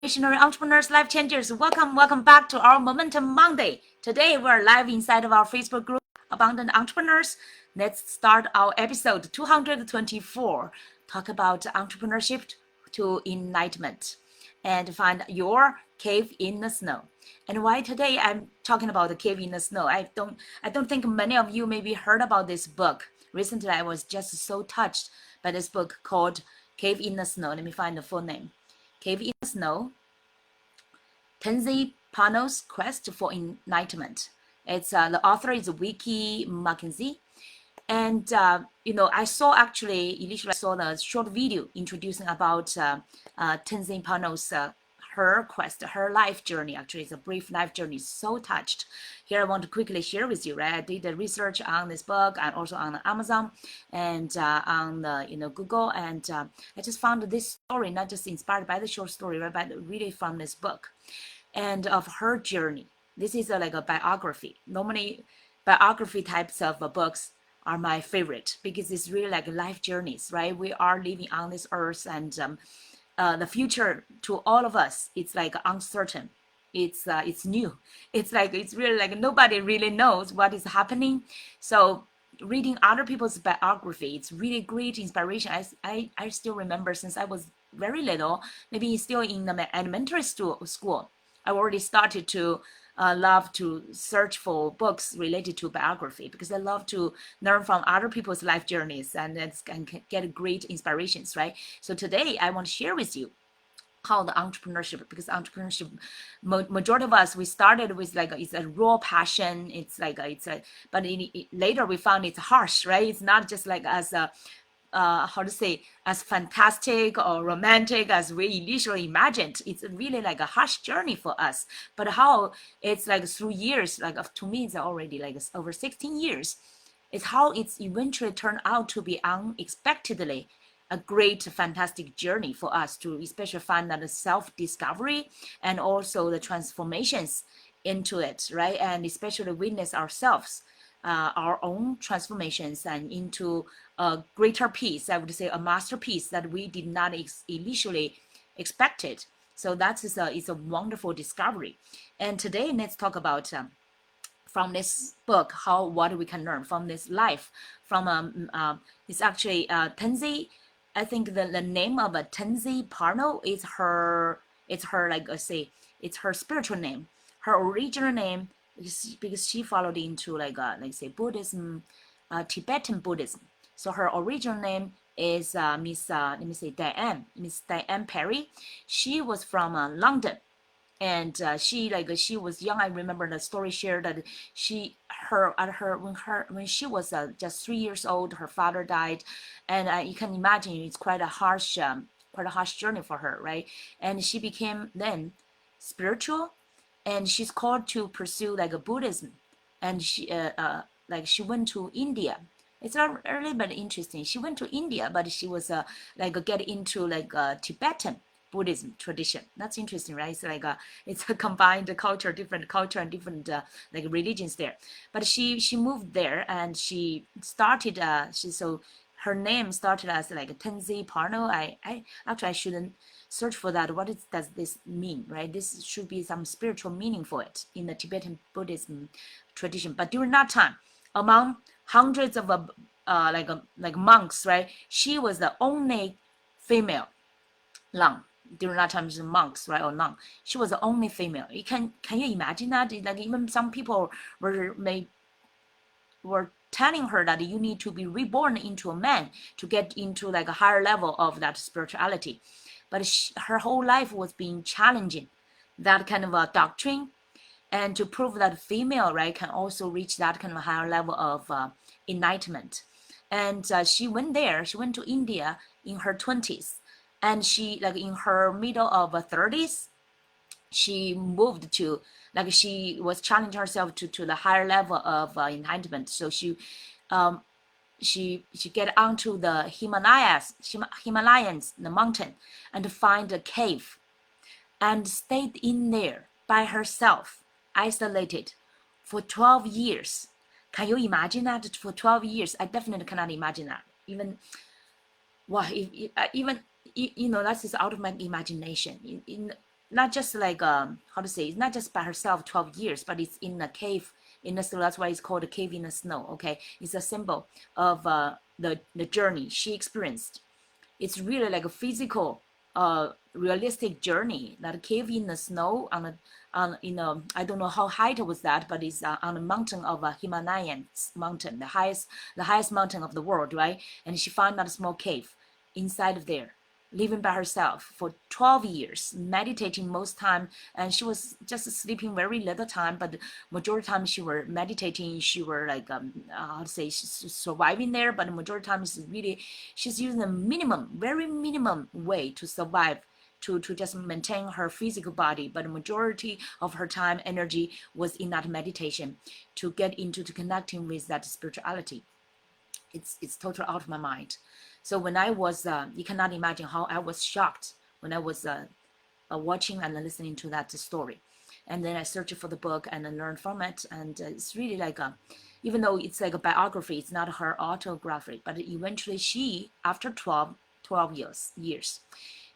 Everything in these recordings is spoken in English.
Visionary entrepreneurs, life changers, welcome back to our Momentum Monday. Today we're live inside of our Facebook group, Abundant Entrepreneurs. Let's start our episode 224. Talk about entrepreneurship to enlightenment and find your cave in the snow. And why today I'm talking about the cave in the snow? I don't think many of you maybe heard about this book. Recently I was just so touched by this book called Cave in the Snow. Let me find the full name. Cave in the Snow, Tenzin Palmo's Quest for Enlightenment. It's the author is Vicky McKenzie, and I saw initially I saw the short video introducing about Tenzin Palmo's her quest, her life journey. Actually, it's a brief life journey. So touched. Here I want to quickly share with you. Right, I did the research on this book and also on Amazon and on the Google, and I just found this story not just inspired by the short story, right, but really from this book and of her journey. This is like a biography. Normally, biography types of books are my favorite because it's really like life journeys, right? We are living on this earth, and the future to all of us, it's like uncertain. It's new. It's really like nobody really knows what is happening. So reading other people's biography, it's really great inspiration. I still remember since I was very little, maybe still in the elementary school, I already started to love to search for books related to biography because I love to learn from other people's life journeys and get great inspirations, right? So today I want to share with you how the entrepreneurship, because entrepreneurship, majority of us, we started with like it's a raw passion. It's like but later we found it's harsh, right? It's not just like as a how to say, as fantastic or romantic as we initially imagined. It's really like a harsh journey for us. But how it's like through years, like to me, it's already like over 16 years. It's how it's eventually turned out to be unexpectedly a great, fantastic journey for us to especially find that the self-discovery and also the transformations into it, right? And especially witness ourselves, our own transformations and into a greater piece, I would say a masterpiece that we did not initially expected. So that is it's a wonderful discovery. And today let's talk about from this book what we can learn from this life. From it's actually Tenzin. I think the name of Tenzin Palmo is her. It's her like say it's her spiritual name. Her original name because she followed into like say Buddhism, Tibetan Buddhism. So her original name is Miss let me say Miss Diane Perry. She was from London, and she was young. I remember the story shared that when she was just 3 years old, her father died, and you can imagine it's quite a harsh journey for her, right? And she became then spiritual, and she's called to pursue like a Buddhism, and she went to India. It's a little bit interesting. She went to India, but she was get into like Tibetan Buddhism tradition. That's interesting, right? It's a combined culture, different culture and different like religions there. But she moved there and she started. So her name started as like Tenzin Palmo. I shouldn't search for that. Does this mean, right? This should be some spiritual meaning for it in the Tibetan Buddhism tradition. But during that time, among hundreds of like monks, right? She was the only female nun. During that time, the monks, right, or nun. She was the only female. Can you imagine that? Like even some people were telling her that you need to be reborn into a man to get into like a higher level of that spirituality. But her whole life was being challenging that kind of a doctrine, and to prove that female, right, can also reach that kind of a higher level of enlightenment. And she went to India in her 20s, and she like in her middle of 30s, she moved to like she was challenging herself to the higher level of enlightenment. So she get onto the Himalayas, the mountain, and to find a cave, and stayed in there by herself, isolated, for 12 years. Can you imagine that? For 12 years, I definitely cannot imagine that. Even, wow, even that's just out of my imagination. not just like how to say, it's not just by herself 12 years, but it's in a cave in the snow. That's why it's called a cave in the snow. Okay, it's a symbol of the journey she experienced. It's really like a physical, realistic journey. That cave in the snow I don't know how high it was that, but it's on a mountain of a Himalayan mountain, the highest mountain of the world, right? And she found that small cave inside of there, living by herself for 12 years, meditating most time, and she was just sleeping very little time, but majority time she were meditating, she were like how to say, she's surviving there, but the majority time is really she's using the minimum, very minimum way to survive, to just maintain her physical body, but the majority of her time energy was in that meditation to get into to connecting with that spirituality. It's total out of my mind. So when I was, you cannot imagine how I was shocked when I was watching and listening to that story. And then I searched for the book and then learned from it. And it's really like even though it's like a biography, it's not her autobiography, but eventually she, after 12 years,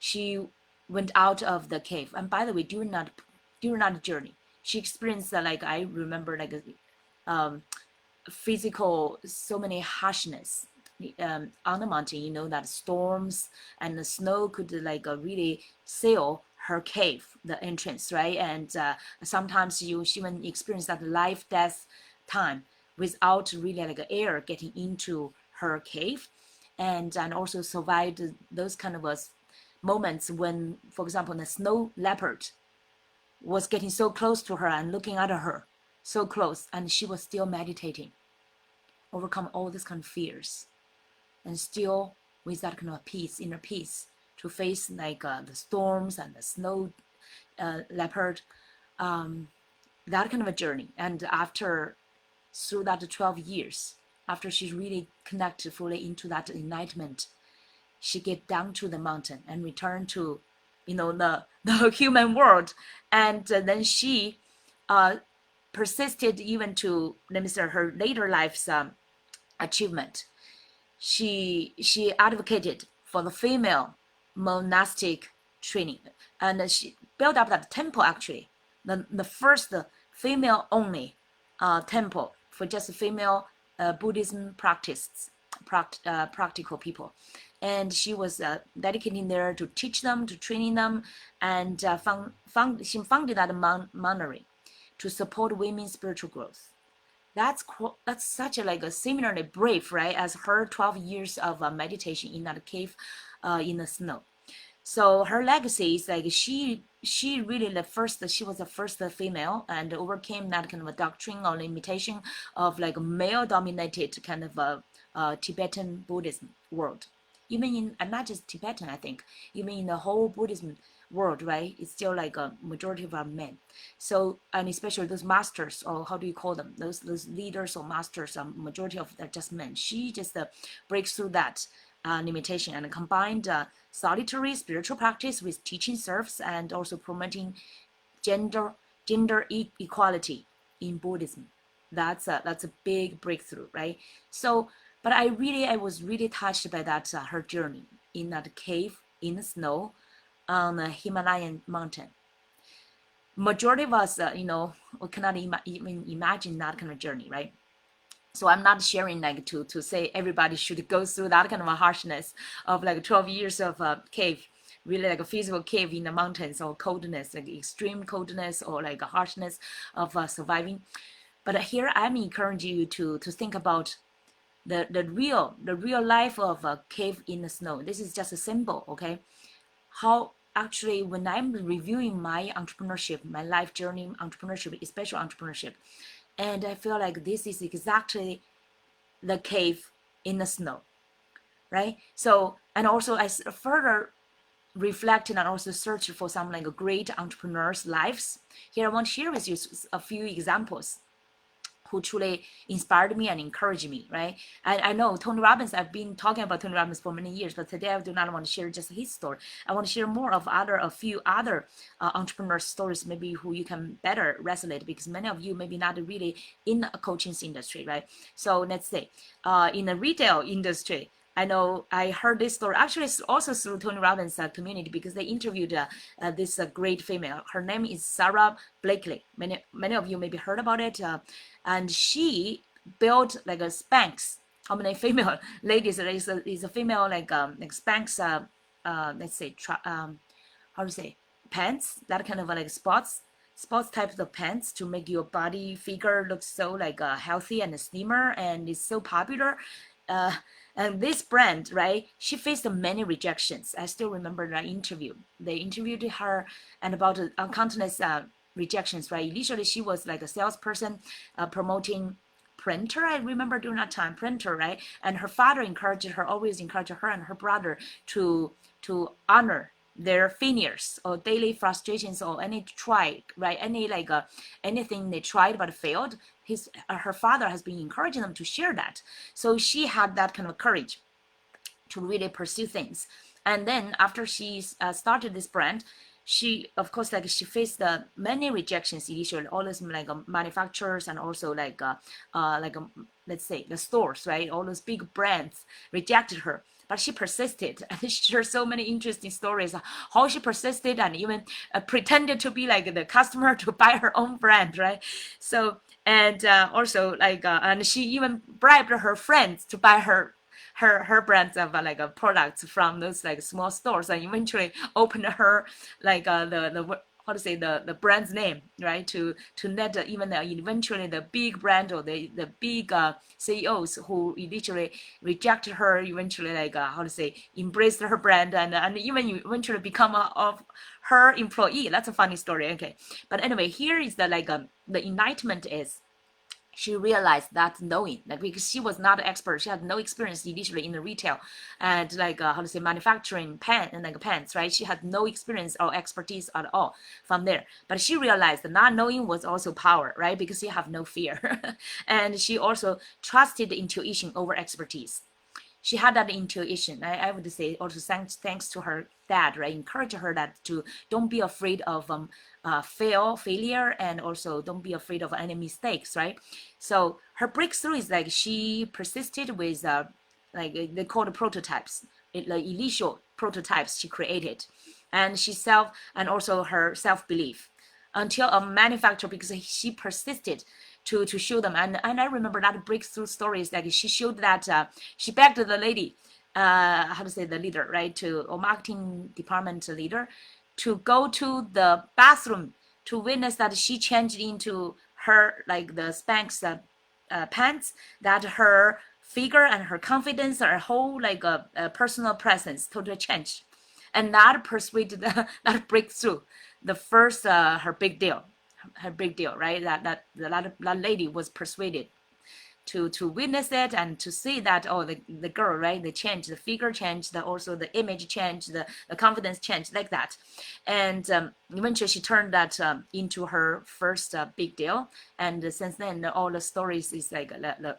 she went out of the cave. And by the way, during that journey, she experienced like, I remember like physical, so many harshness on the mountain, that storms and the snow could like really seal her cave, the entrance, right? And sometimes she even experience that life death time without really like air getting into her cave, and also survived those kind of moments when, for example, the snow leopard was getting so close to her and looking at her so close, and she was still meditating, overcome all these kind of fears, and still with that kind of peace, inner peace, to face like the storms and the snow leopard, that kind of a journey. And through that 12 years, after she really connected fully into that enlightenment, she get down to the mountain and return to, the human world. And then she persisted even to, let me say, her later life's achievement. She advocated for the female monastic training, and she built up that temple, actually the first female only temple for just female Buddhism practical people. And she was dedicating there to teach them, to training them, and she founded that monastery to support women's spiritual growth. That's such a similarly brave, right, as her 12 years of meditation in that cave in the snow. So her legacy is like she really she was the first female and overcame that kind of a doctrine or limitation of like male dominated kind of Tibetan Buddhism world. Even in, and not just Tibetan, I think, even in the whole Buddhism world, right, it's still like a majority of our men. So, and especially those masters, or how do you call them, those leaders or masters, majority of them just men. She just breaks through that limitation and combined solitary spiritual practice with teaching serves, and also promoting gender equality in Buddhism. That's a big breakthrough, right? So, but I was really touched by that her journey in that cave in the snow on the Himalayan mountain. Majority of us, we cannot even imagine that kind of journey, right? So I'm not sharing like to say everybody should go through that kind of a harshness of like 12 years of cave, really like a physical cave in the mountains, or coldness, like extreme coldness, or like a harshness of surviving. But here I'm encouraging you to think about the real life of a cave in the snow. This is just a symbol, okay? How actually, when I'm reviewing my entrepreneurship, my life journey, entrepreneurship, especially entrepreneurship, and I feel like this is exactly the cave in the snow, right? So, and also I further reflected and also searched for some like great entrepreneurs' lives. Here I want to share with you a few examples who truly inspired me and encouraged me, right? And I know Tony Robbins, I've been talking about Tony Robbins for many years, but today I do not want to share just his story. I want to share more of a few other entrepreneur stories, maybe who you can better resonate, because many of you maybe not really in a coaching industry, right? So let's say in the retail industry, I know I heard this story. Actually, it's also through Tony Robbins' community because they interviewed this great female. Her name is Sarah Blakely. Many of you maybe heard about it. And she built like a Spanx. How many female ladies? Is a female like Spanx. Let's say how to say pants. That kind of like sports types of pants to make your body figure look so like healthy and slimmer, and it's so popular. Uh, and this brand, right? She faced many rejections. I still remember that interview. They interviewed her and about countless rejections, right? Initially, she was like a salesperson promoting printer. I remember during that time, printer, right? And her father encouraged her, always encouraged her and her brother to honor their failures or daily frustrations or any try, right? Any like anything they tried but failed. Her father has been encouraging them to share that. So she had that kind of courage to really pursue things. And then after she started this brand, she of course like she faced many rejections initially, all those like manufacturers and also let's say the stores, right? All those big brands rejected her, but she persisted and she shared so many interesting stories how she persisted and even pretended to be like the customer to buy her own brand, right? So and also like and she even bribed her friends to buy her brands of products from those like small stores, and eventually opened her like the how to say the brand's name, right? To net even eventually the big brand or the big CEOs who initially rejected her eventually like how to say embraced her brand and even eventually become of her employee. That's a funny story. Okay, but anyway, here is the the enlightenment is she realized that knowing like because she was not an expert, she had no experience initially in the retail and like how to say manufacturing pants, right? She had no experience or expertise at all from there, but she realized that not knowing was also power, right? Because you have no fear. And she also trusted intuition over expertise. She had that intuition. I would say also thanks to her dad, right? Encourage her that to don't be afraid of failure, and also don't be afraid of any mistakes, right? So her breakthrough is like she persisted with like they call the prototypes, the initial prototypes she created, and and also her self belief until a manufacturer because she persisted to show them. And I remember that breakthrough stories like she showed that she begged the lady, how to say the leader, right, to or marketing department leader to go to the bathroom to witness that she changed into her like the Spanx pants, that her figure and her confidence, her whole like personal presence totally changed. And that persuaded that breakthrough the first her big deal, right? That lady was persuaded to witness it and to see that oh the girl, right, they changed, the figure changed, also the image changed, the confidence changed like that. And eventually she turned that into her first big deal. And since then all the stories is like the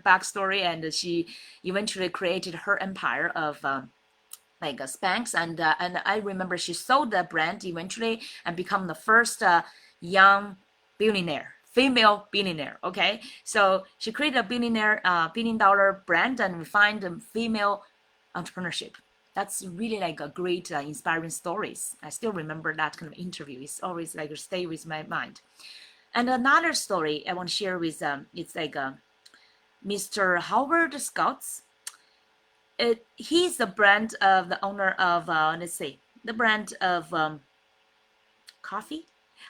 backstory, and she eventually created her empire of like a Spanx, and I remember she sold the brand eventually and become the first young billionaire, female billionaire. Okay, so she created a billion-dollar brand and refined female entrepreneurship. That's really like a great inspiring stories. I still remember that kind of interview. It's always like stay with my mind. And another story I want to share with it's like Mr. Howard Scouts. He's the brand of the owner of let's say the brand of coffee.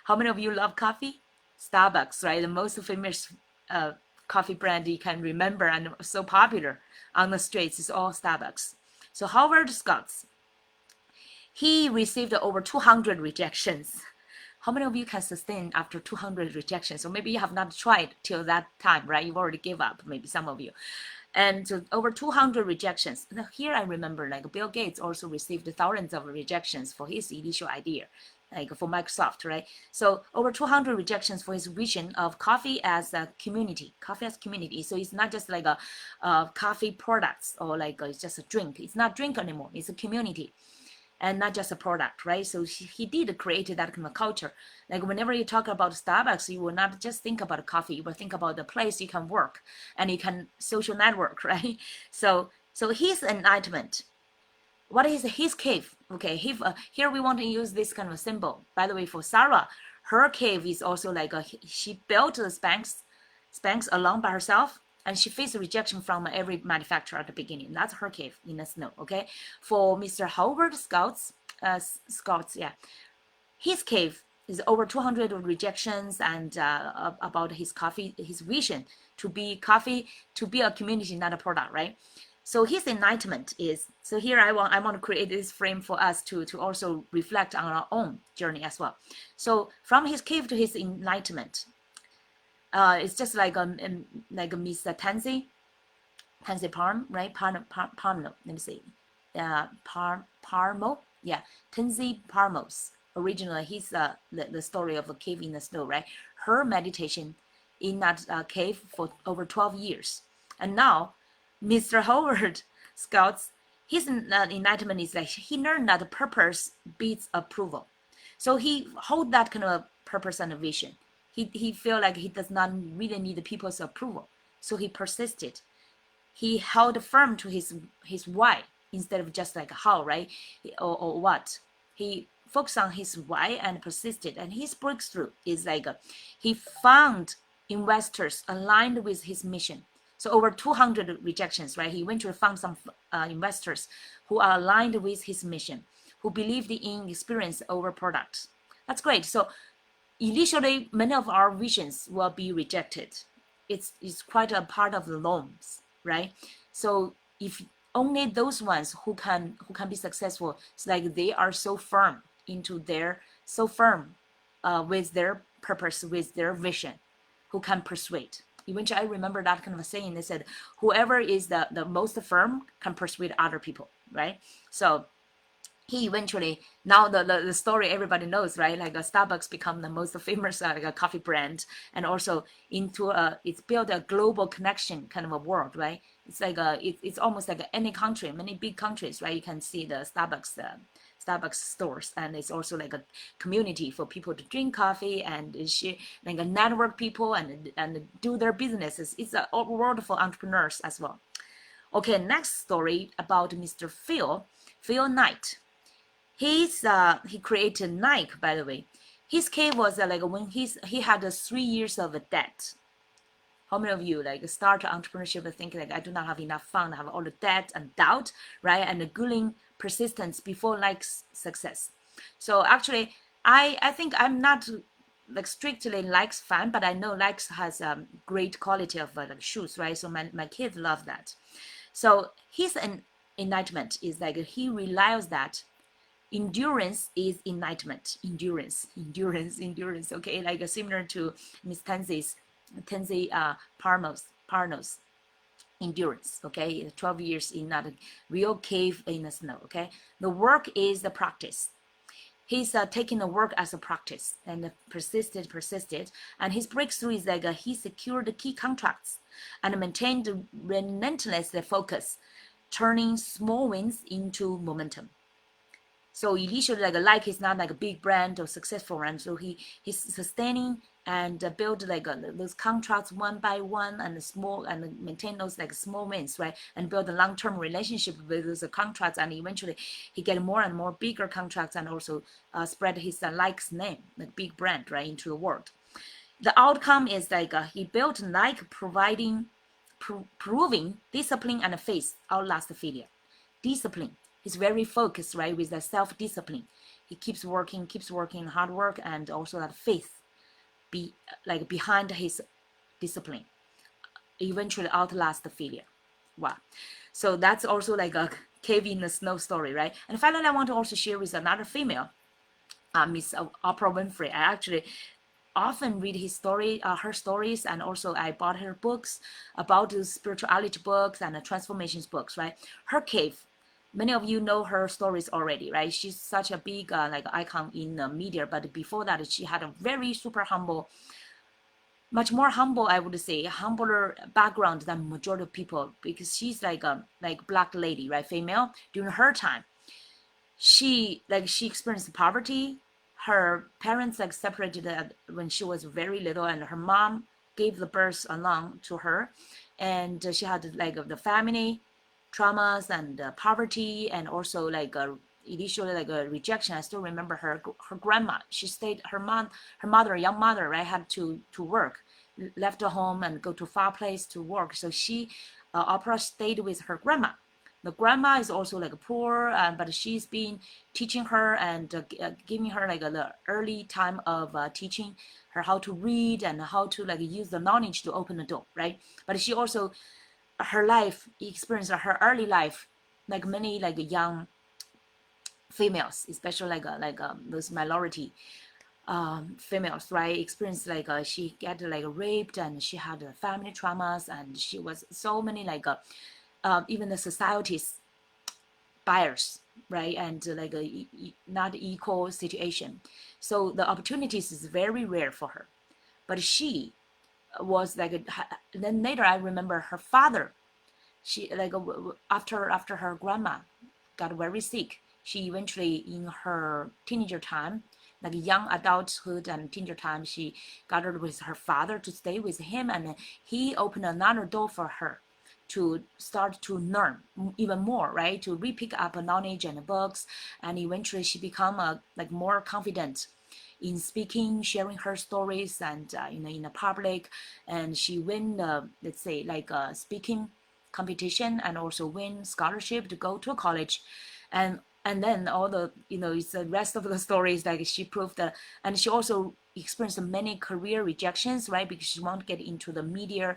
How many of you love coffee? Starbucks, right? The most famous coffee brand you can remember and so popular on the streets is all Starbucks. So Howard Scouts, he received over 200 rejections. How many of you can sustain after 200 rejections? Or maybe you have not tried till that time, right? You've already gave up, maybe some of you. And so over 200 rejections. Now here I remember like Bill Gates also received thousands of rejections for his initial idea, like for Microsoft, right? So over 200 rejections for his vision of coffee as a community, So it's not just like a coffee products or like it's just a drink. It's not drink anymore. It's a community and not just a product, right? So he did create that kind of culture. Like whenever you talk about Starbucks, you will not just think about coffee, you will think about the place you can work and you can social network, right? So So his enlightenment. What is his cave? Okay, here we want to use this kind of symbol. By the way, for Sarah, her cave is also like she built the Spanx alone by herself, and she faced rejection from every manufacturer at the beginning. That's her cave in the snow. Okay, for Mr. Howard Scouts, yeah, his cave is over 200 rejections and about his vision to be a community, not a product, right? So his enlightenment is, so here I want to create this frame for us to also reflect on our own journey as well. So from his cave to his enlightenment, it's just like Miss Tansy Parm, right? Parmo, let me see. Parmo, yeah, Tansy Parmos. Originally, he's the story of a cave in the snow, right? Her meditation in that cave for over 12 years. And now, Mr. Howard Scouts, his enlightenment is like he learned that the purpose beats approval. So he hold that kind of purpose and vision. He feel like he does not really need the people's approval. So he persisted. He held firm to his why instead of just like how, right? Or what. He focused on his why and persisted. And his breakthrough is like he found investors aligned with his mission. So over 200 rejections, right? He eventually found some investors who are aligned with his mission, who believed in experience over product. That's great. So initially, many of our visions will be rejected. It's quite a part of the norms, right? So if only those ones who can be successful, it's like they are so firm with their purpose, with their vision, who can persuade. Eventually, I remember that kind of a saying. They said, whoever is the most firm can persuade other people, right? So he eventually, now the story everybody knows, right? Like Starbucks become the most famous like a coffee brand, and also it's built a global connection kind of a world, right? It's like it's almost like any country, many big countries, right? You can see the Starbucks stores, and it's also like a community for people to drink coffee and share, like a network people and do their businesses. It's a world for entrepreneurs as well. Okay, next story about Mr. Phil Knight. He created Nike, by the way. His case was like when he had 3 years of debt. How many of you like start entrepreneurship and think like I do not have enough fund, I have all the debt and doubt, right? And the grueling persistence before Nike's success. So actually, I think I'm not like strictly Nike's fan, but I know Nike has great quality of like shoes, right? So my kids love that. So his enlightenment is like he realized that endurance is enlightenment. Endurance. Okay, like similar to Miss Tansy Parnos. Endurance. Okay, 12 years in that real cave in the snow. Okay, the work is the practice. He's taking the work as a practice and persisted, and his breakthrough is like he secured the key contracts and maintained relentless focus, turning small wins into momentum. So initially, like is not like a big brand or successful brand. So he's sustaining and build like those contracts one by one and maintain those like small wins, right? And build a long-term relationship with those contracts. And eventually, he get more and more bigger contracts and also spread his Nike's name, like big brand, right, into the world. The outcome is like he built Nike, proving discipline and faith outlast failure. Discipline. He's very focused, right, with the self-discipline. He keeps working, hard work, and also that faith behind his discipline. Eventually outlast the failure. Wow. So that's also like a cave in the snow story, right? And finally, I want to also share with another female, Miss Oprah Winfrey. I actually often read her stories, and also I bought her books about the spirituality books and the transformations books, right? Her cave. Many of you know her stories already, right? She's such a big like icon in the media, but before that, she had a very super humble, much more humble, I would say, humbler background than majority of people, because she's like a black lady, right, female. During her time, she experienced poverty. Her parents like separated when she was very little, and her mom gave the birth along to her, and she had like the family traumas and poverty, and also like initially like a rejection. I still remember her grandma. She stayed, her mother, young mother, right, had to work, left the home and go to far place to work. So she, Opera stayed with her grandma. The grandma is also like poor, but she's been teaching her and giving her like the early time of teaching her how to read and how to like use the knowledge to open the door, right? But she also, her life experience, her early life, like many like young females, especially those minority females, right, experience like she get like raped, and she had family traumas, and she was so many like even the society's bias, right, and like not equal situation. So the opportunities is very rare for her. But she was like then later I remember her father, she like after her grandma got very sick, she eventually in her teenager time, like young adulthood and teenager time, she gathered with her father to stay with him, and he opened another door for her to start to learn even more, right, to re-pick up knowledge and books, and eventually she become like more confident in speaking, sharing her stories, and in the public, and she win let's say like speaking competition, and also win scholarship to go to a college, and then all the it's the rest of the stories, like she proved that. And she also experienced many career rejections, right, because she won't get into the media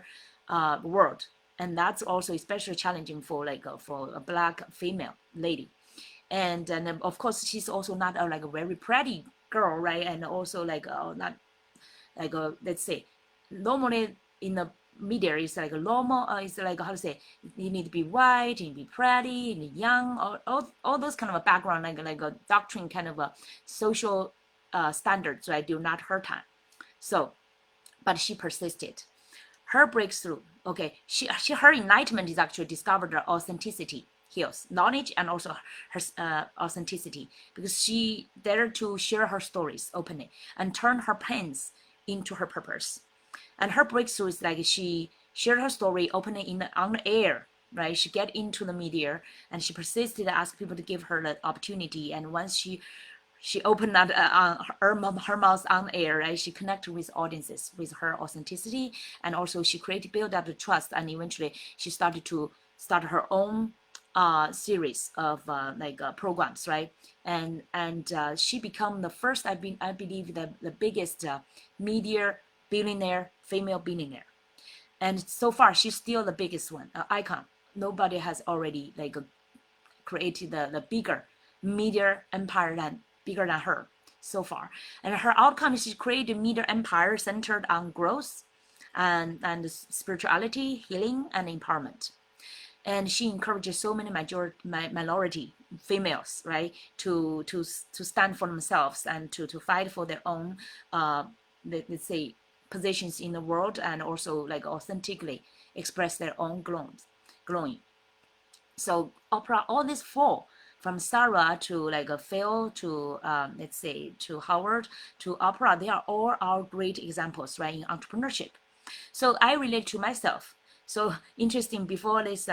world, and that's also especially challenging for like for a black female lady. And of course she's also not like a very pretty girl, right, and also like not like let's say normally in the media it's like a normal it's like how to say, you need to be white, you need to be pretty and young, all those kind of a background, like a doctrine kind of a social standards, right, do not her time. So but she persisted. Her breakthrough, okay, her enlightenment is actually discovered her authenticity, heals knowledge, and also her authenticity, because she dared to share her stories openly and turn her pains into her purpose. And her breakthrough is like she shared her story openly on the air, right? She get into the media, and she persisted to ask people to give her the opportunity. And once she opened that her mouth on air, right? She connected with audiences with her authenticity, and also she built up the trust, and eventually she started to start her own series of programs, right? And she become the first, I believe, the biggest media billionaire, female billionaire. And so far she's still the biggest one, icon. Nobody has already like created the bigger media empire than bigger than her so far. And her outcome is to create a media empire centered on growth and spirituality, healing, and empowerment. And she encourages so many minority females, right, to stand for themselves and to fight for their own let's say positions in the world, and also like authentically express their own glowing. So Oprah, all these four, from Sarah to like a Phil to let's say to Howard to Oprah, they are all our great examples, right, in entrepreneurship. So I relate to myself. So interesting. Before this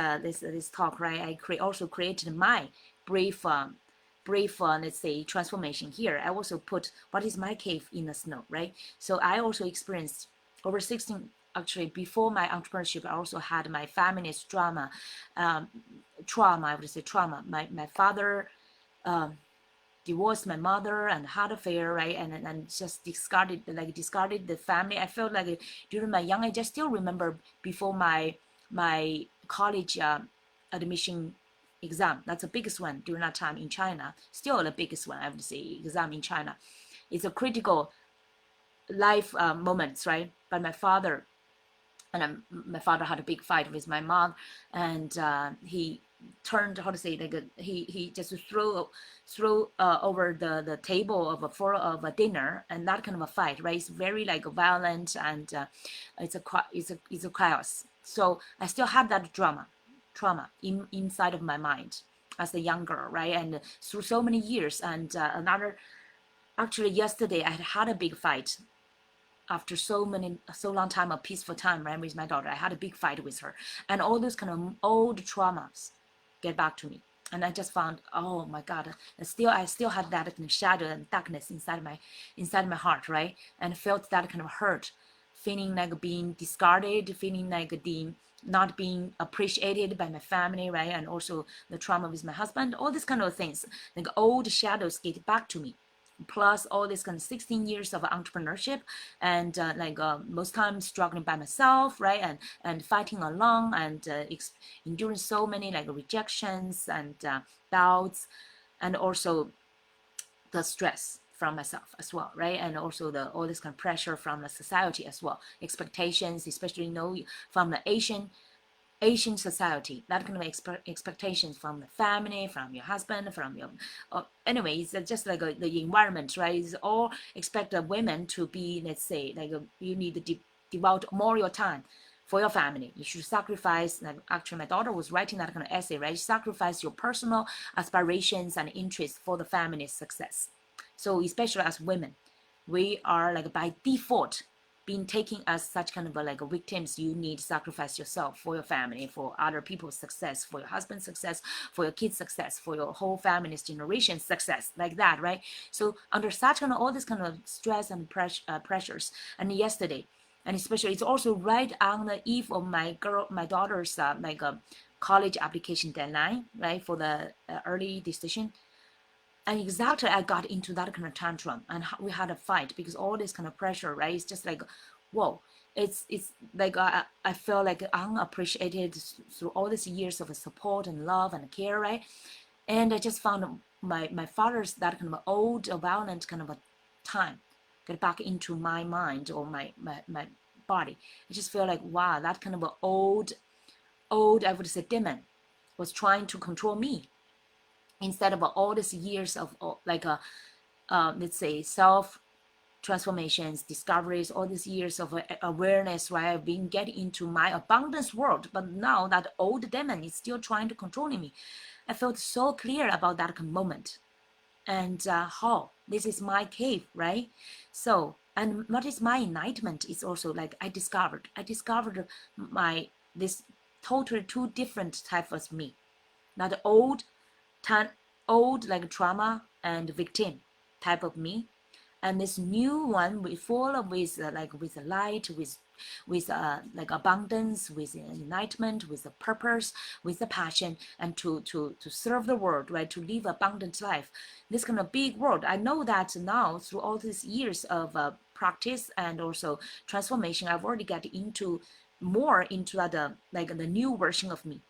talk, right, I also created my brief let's say transformation here. I also put what is my cave in the snow, right? So I also experienced over 16, actually before my entrepreneurship, I also had my family's trauma, I would say trauma. My father divorced my mother and had affair, right, and just discarded the family. I felt like during my young age, I still remember before my college admission exam. That's the biggest one during that time in China. Still the biggest one, I would say, exam in China. It's a critical life moments, right? But my father had a big fight with my mom, and he turned, how to say, like he just threw over the table of a dinner, and that kind of a fight, right? It's very like violent, and it's a chaos. So I still have that trauma inside of my mind as a young girl, right? And through so many years, and actually yesterday I had a big fight after so long time of peaceful time, right, with my daughter. I had a big fight with her, and all those kind of old traumas get back to me. And I just found, oh my God, I still had that kind of shadow and darkness inside my heart, right? And felt that kind of hurt, feeling like being discarded, feeling like not being appreciated by my family, right? And also the trauma with my husband, all these kind of things, like old shadows get back to me. Plus all this kind of 16 years of entrepreneurship, and most times struggling by myself, right? And fighting alone, and enduring so many like rejections and doubts, and also the stress from myself as well, right? And also the all this kind of pressure from the society as well, expectations, especially from the Asian society, that kind of expectations from the family, from your husband, from your, anyway, it's just like the environment, right? It's all expect women to be, let's say, like you need to devote more your time for your family. You should sacrifice, like actually my daughter was writing that kind of essay, right? Sacrifice your personal aspirations and interests for the family's success. So especially as women, we are like by default being taken as such kind of like victims. You need to sacrifice yourself for your family, for other people's success, for your husband's success, for your kids' success, for your whole family's generation success, like that, right? So under such kind of all this kind of stress and pressures, and yesterday, and especially it's also right on the eve of my daughter's college application deadline, right, for the early decision. And exactly, I got into that kind of tantrum, and we had a fight because all this kind of pressure, right? It's just like, whoa, it's like I feel like unappreciated through all these years of support and love and care, right? And I just found my father's that kind of old violent kind of a time get back into my mind or my body. I just feel like, wow, that kind of a old I would say demon was trying to control me, instead of all these years of like let's say self transformations, discoveries, all these years of awareness, right? I've been getting into my abundance world, but now that old demon is still trying to control me. I felt so clear about that moment, and how this is my cave, right? So, and what is my enlightenment is also like I discovered my this totally two different types of me. Now the old like trauma and victim type of me, and this new one we full of with like with light, with like abundance, with enlightenment, with the purpose, with the passion, and to serve the world, right? To live abundant life. This kind of big world. I know that now through all these years of practice and also transformation, I've already got into more into the like the new version of me.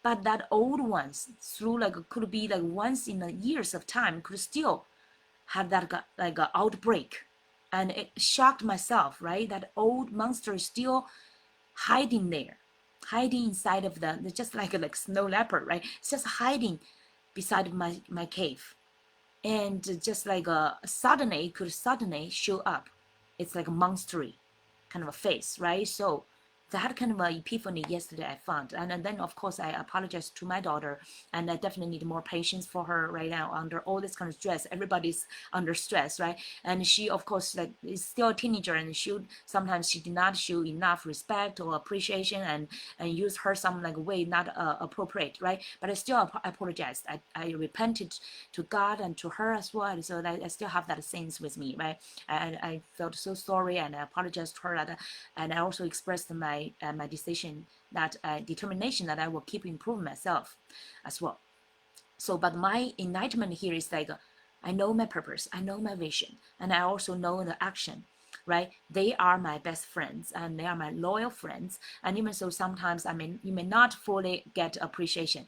But that old ones through like could be like once in a years of time could still have that like a outbreak, and it shocked myself, right? That old monster is still hiding there, hiding inside of the just like snow leopard, right? It's just hiding beside my cave, and just like suddenly it could suddenly show up. It's like a monstery kind of a face, right? So that kind of an epiphany yesterday I found, and then of course I apologized to my daughter, and I definitely need more patience for her right now under all this kind of stress. Everybody's under stress, right? And she of course like is still a teenager, and sometimes she did not show enough respect or appreciation, and use her some like way not appropriate, right? But I still apologized. I repented to God and to her as well, so that I still have that sense with me, right? I felt so sorry, and I apologized to her, and I also expressed my decision, that determination that I will keep improving myself as well. So, but my enlightenment here is like, I know my purpose, I know my vision, and I also know the action, right? They are my best friends, and they are my loyal friends. And even so, sometimes you may not fully get appreciation,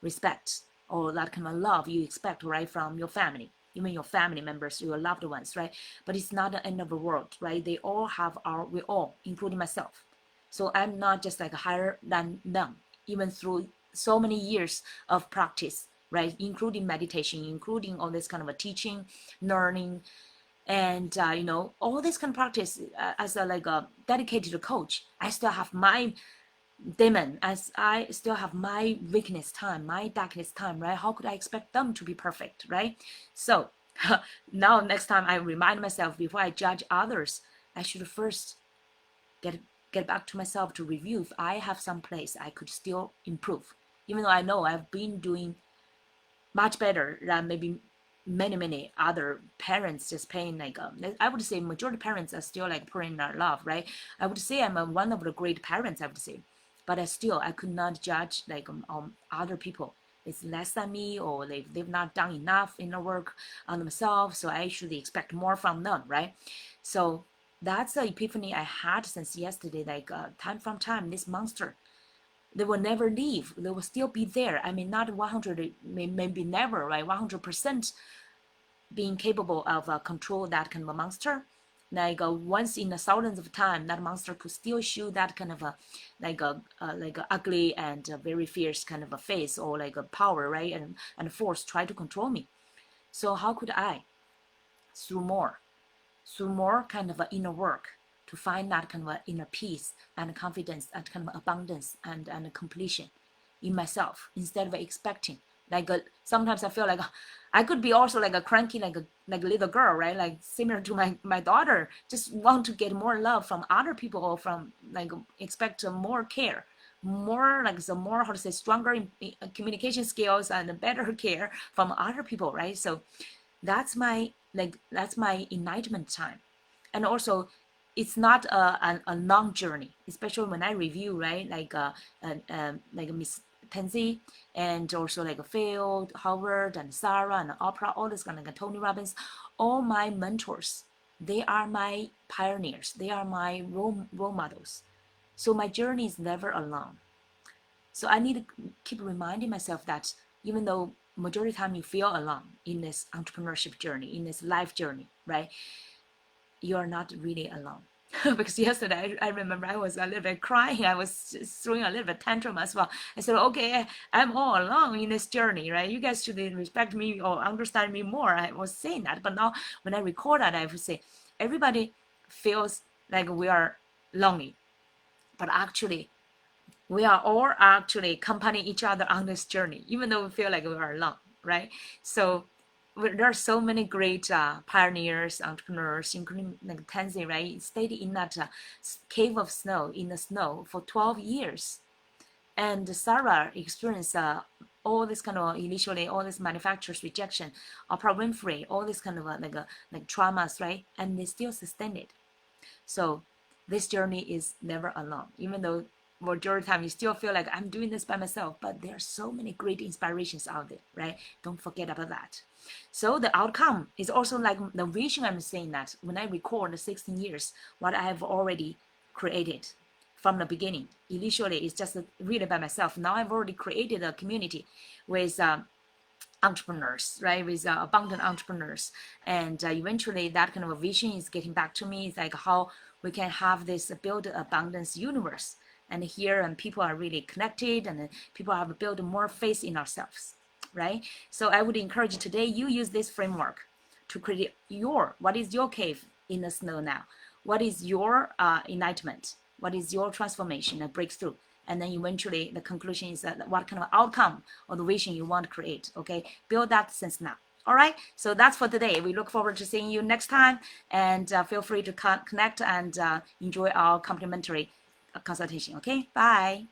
respect, or that kind of love you expect, right, from your family, even your family members, your loved ones, right? But it's not the end of the world, right? They all have we all, including myself. So I'm not just like higher than them, even through so many years of practice, right? Including meditation, including all this kind of a teaching, learning, and all this kind of practice. As a like a dedicated coach, I still have my demon, as I still have my weakness time, my darkness time, right? How could I expect them to be perfect, right? So now next time I remind myself, before I judge others, I should first get back to myself to review if I have some place I could still improve, even though I know I've been doing much better than maybe many other parents just paying like I would say majority parents are still like pouring their love, right? I would say I'm one of the great parents, I would say, but I could not judge like other people. It's less than me, or they've not done enough in the work on themselves, so I should expect more from them, right? So that's the epiphany I had since yesterday. Like time from time, this monster, they will never leave. They will still be there. I mean, not 100, maybe never, right? 100% being capable of control that kind of a monster. Like once in a thousands of time, that monster could still show that kind of a like a ugly and very fierce kind of a face, or like a power, right? And force try to control me. So how could I, through more kind of inner work, to find that kind of inner peace and confidence and kind of abundance and completion in myself, instead of expecting like sometimes I feel like I could be also like a cranky like a little girl, right? Like similar to my daughter, just want to get more love from other people, or from like expect more care, more like the more, how to say, stronger in communication skills and better care from other people, right? So that's my enlightenment time. And also it's not a long journey, especially when I review, right? Like Miss Tenzi, and also like Phil, Howard, and Sarah, and Oprah, all this kind of like Tony Robbins, all my mentors. They are my pioneers. They are my role models. So my journey is never alone. So I need to keep reminding myself that even though majority of the time you feel alone in this entrepreneurship journey, in this life journey, right? You're not really alone. Because yesterday I remember I was a little bit crying. I was throwing a little bit tantrum as well. I said, okay, I'm all alone in this journey, right? You guys should respect me or understand me more. I was saying that, but now when I record that, I would say everybody feels like we are lonely, but actually we are all actually accompanying each other on this journey, even though we feel like we are alone, right? So there are so many great pioneers, entrepreneurs, including like Tenzi, right? Stayed in that cave of snow, in the snow for 12 years. And Sarah experienced all this kind of initially all this manufacturer's rejection, Oprah Winfrey, all this kind of like traumas, right? And they still sustained it. So this journey is never alone, even though majority of the time you still feel like I'm doing this by myself, but there are so many great inspirations out there, right? Don't forget about that. So the outcome is also like the vision. I'm saying that when I record the 16 years, what I have already created from the beginning. Initially, it's just really by myself. Now I've already created a community with entrepreneurs, right? With abundant entrepreneurs, and eventually that kind of a vision is getting back to me. It's like how we can have this build abundance universe, and here and people are really connected, and people have built more faith in ourselves, right? So I would encourage today you use this framework to create what is your cave in the snow now? What is your enlightenment? What is your transformation and breakthrough? And then eventually the conclusion is that what kind of outcome or the vision you want to create, okay? Build that since now. All right, so that's for today. We look forward to seeing you next time, and feel free to connect and enjoy our complimentary consultation. Okay, bye.